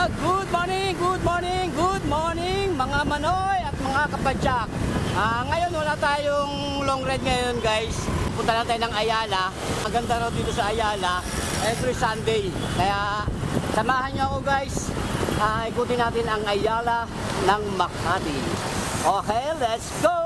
Good morning mga manoy at mga kapadyak. Ngayon wala tayong long ride ngayon guys. Punta lang tayo ng Ayala. Maganda raw dito sa Ayala every Sunday. Kaya samahan niyo ako guys. Ikutin natin ang Ayala ng Makati. Okay, let's go!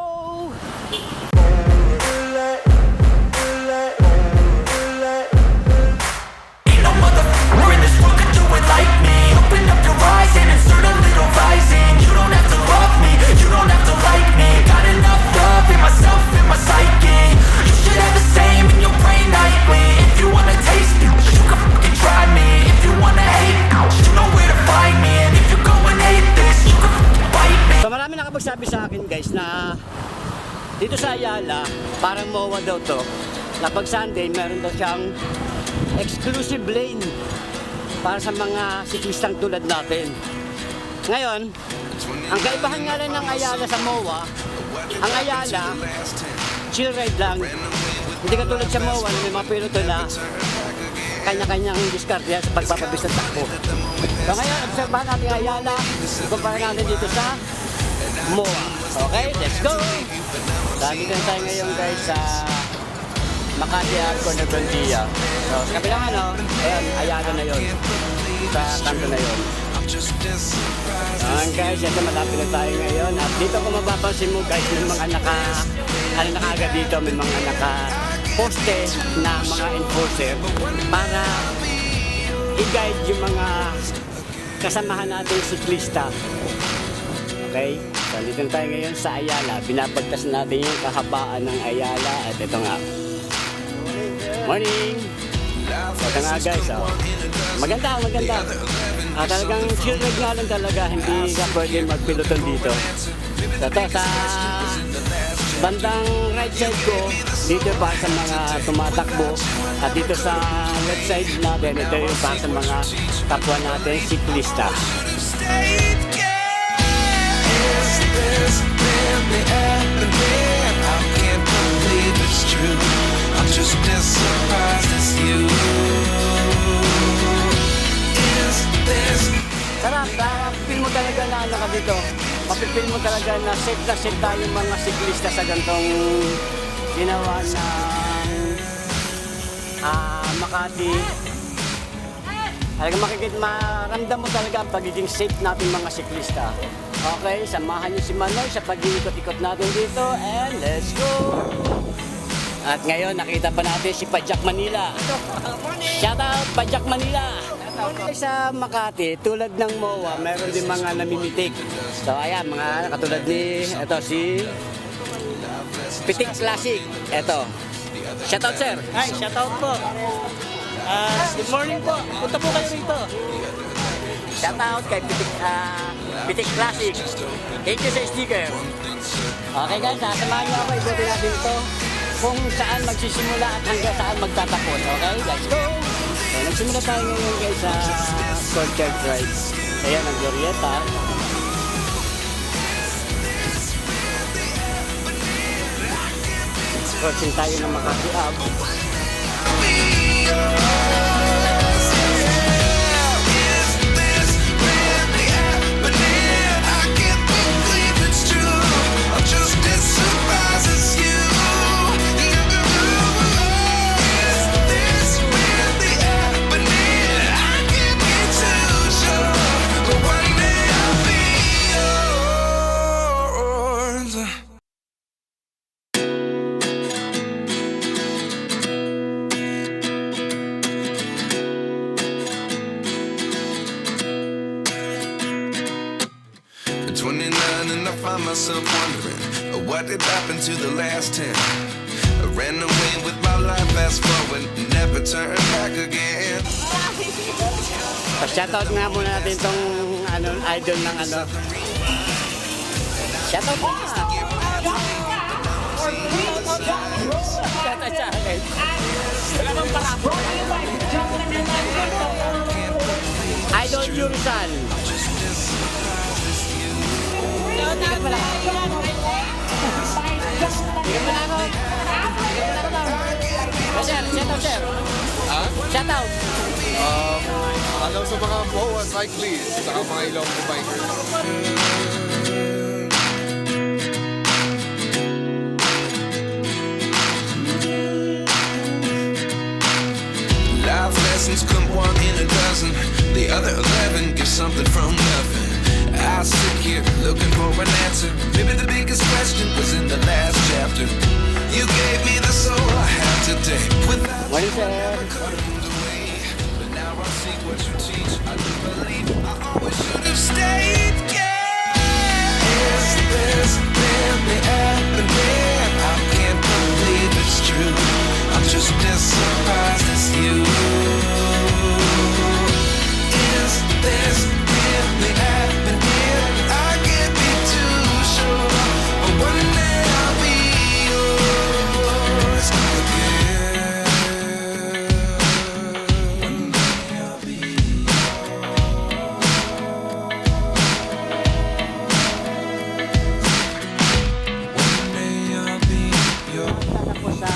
Sabi sa akin guys na dito sa Ayala parang MOA daw to na pag Sunday meron daw siyang exclusive lane para sa mga siklistang tulad natin. Ngayon, ang kaibahan nga rin ng Ayala sa MOA, ang Ayala chill ride lang, hindi katulad sa MOA na may mga piloto na kanya-kanyang diskarte sa pagpapabis ng takbo. So ngayon, obserbahan natin Ayala, kumpara natin dito sa MOA. Okay, let's go! Dami din tayo ngayon guys sa Makati Arco Nebentia. So sa kabilang ayan, Ayala na yun. Sa kanto na yun. Ayan guys, ito malapit na tayo ngayon. At dito kung mapapansin mo guys, may mga nakaagad dito, may mga naka-poste na mga enforcer para i-guide yung mga kasamahan natin siklista. Okay, so dito tayo ngayon sa Ayala. Binabagtas natin yung kahabaan ng Ayala. At ito nga. Morning! So ito nga guys. Maganda. Talagang chill ride nga lang talaga. Hindi ka pwede magpiloton dito. So ito sa bandang right side ko, dito para sa mga tumatakbo. At dito sa left side natin, ito yung para sa mga kapwa natin siklista. This really happening? I can't believe it's true. I'm just as surprised as you. Is this? Sarap, mapipil mo talaga na ka dito. Mapipil mo talaga na safe tayong mga siklista sa gantong ginawa ng Makati. Talagang maramdam mo talaga ang pagiging safe natin mga siklista. Okay, samahan niyo si Manoy sa pag-iikot-ikot natin dito and let's go! At ngayon, nakita pa natin si Padyak Manila. Shout out, Padyak Manila! Sa Makati, tulad ng MOA, meron din mga namimitik. So ayan, mga katulad ni, ito si Pitik Classic. Ito. Shout out sir! Hi, shout out po! Good morning po! Punta po kayo rito! Shout out kay Pitik Classic. Thank you sa sticker. Okay guys, sasamahan niyo ako. Ikutin natin ito kung saan magsisimula at hanggang saan magtatapos. Okay, let's go! So, nagsimula tayo ngayon guys sa Courtyard Drive. Ayan ang Glorieta. Crossing tayo ng Makati Ave. Myself wondering what did happen to the last 10. I ran away with my life, fast forward, never turn back again. Pa-shoutout nga muna natin itong idol ng shoutout mo! Shoutout sa akin! Wala bang parapon? Idol Yurisan! Tigat pala. Tigat pala ako. Sir, shout out sir. Ha? Shout out! Alam sa mga MOA cyclists, saka mga Ilonggo bikers. Life lessons come one in a dozen. The other 11 get something from nothing. I sit here looking for an answer. Maybe the biggest question was in the last chapter. You gave me the soul I have today. Without Morning, sir. but now I see what you teach. I do believe I always should have stayed. Yeah. Is this really happening? I can't believe it's true. I'm just as surprised as you. Is this really happening? I can't be too sure. But one day I'll be yours again. One day I'll be One day I'll be yours. Sana po sa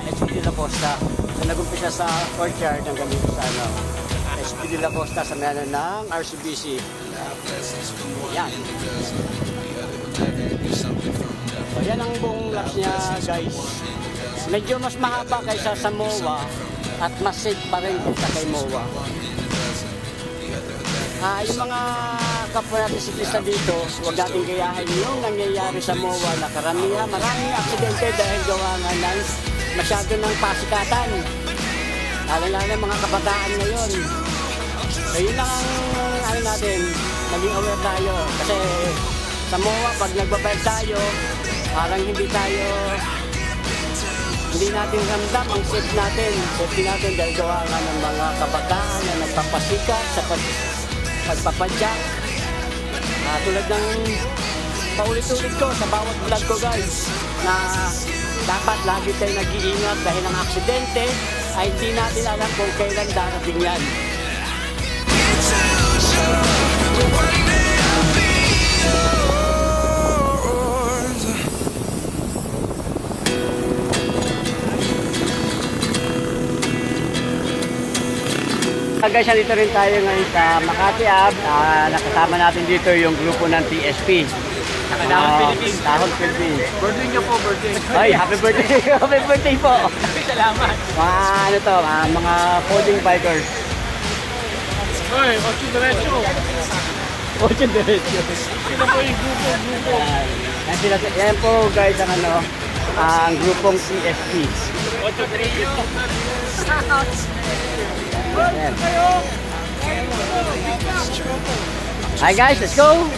SPD La Costa. So, nag-umpisa sa courtyard hanggang dito sa SPD La Costa sa meron ng RCBC. Yan. So, yan ang buong laps niya, guys. Medyo mas mahaba kaysa sa MOA at mas safe pa rin kaysa kay MOA. Yung mga kapwa natin siklista dito, huwag natin gayahin yung nangyayari sa MOA na karamihan, maraming aksidente dahil gawa nga ng masyado ng pasikatan. Lalo-lalo ng mga kabataan ngayon. So yun lang ang natin, maging aware tayo. Kasi sa MOA, pag nagbabike tayo, parang hindi natin ramdam ang safety natin dahil gawa nga ng mga kabataan na nagpapasikat sa pagpapadyak. Tulad ng paulit-ulit ko sa bawat vlog ko, guys, na dapat lagi tayo nag-iingat dahil ang aksidente ay hindi natin alam kung kailan darating yan. Guys, nandito rin tayo ngayon sa Makati Ave. Nakasama natin dito yung grupo ng TSP. Dahon Philippines. Birthday niyo po, birthday. Ay, happy birthday! Happy birthday po! Salamat. Mga folding bikers. Oy, Ocho Diretso. Ocho Diretso. Sino po yung grupo? Yan po, guys, ang grupong TSP. Ocho Trio. Ayan. Hi guys, let's go!